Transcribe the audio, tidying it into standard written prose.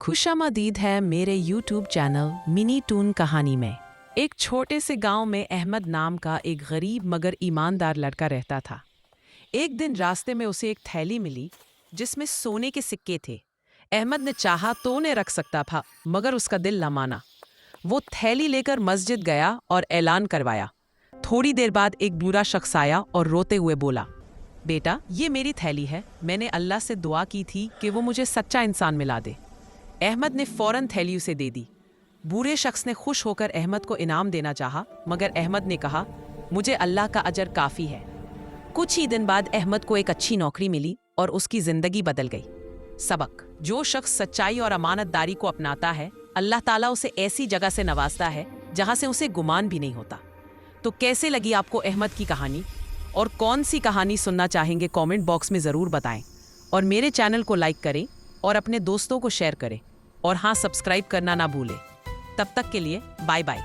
खुशामदीद है मेरे YouTube channel mini twin कहानी में। एक छोटे से गांव में अहमद नाम का एक गरीब मगर ईमानदार लड़का रहता था। एक दिन रास्ते में उसे एक थैली मिली जिसमें सोने के सिक्के थे। अहमद ने चाहा तो उन्हें रख सकता था, मगर उसका दिल न माना। वो थैली लेकर मस्जिद गया और ऐलान करवाया। थोड़ी देर बाद एक बूढ़ा शख्स आया और रोते हुए बोला, बेटा, ये मेरी थैली है। मैंने अल्लाह से दुआ की थी कि वो मुझे सच्चा इंसान मिला दे। अहमद ने फौरन थैली उसे दे दी। बूढ़े शख्स ने खुश होकर अहमद को इनाम देना चाहा, मगर अहमद ने कहा, मुझे अल्लाह का अजर काफ़ी है। कुछ ही दिन बाद अहमद को एक अच्छी नौकरी मिली और उसकी ज़िंदगी बदल गई। सबक: जो शख्स सच्चाई और अमानतदारी को अपनाता है, अल्लाह ताला उसे ऐसी जगह से नवाजता है जहाँ से उसे गुमान भी नहीं होता। तो कैसे लगी आपको अहमद की कहानी, और कौन सी कहानी सुनना चाहेंगे कमेंट बॉक्स में ज़रूर बताएं। और मेरे चैनल को लाइक करें और अपने दोस्तों को शेयर करें, और हाँ, सब्सक्राइब करना ना भूलें। तब तक के लिए बाय बाय।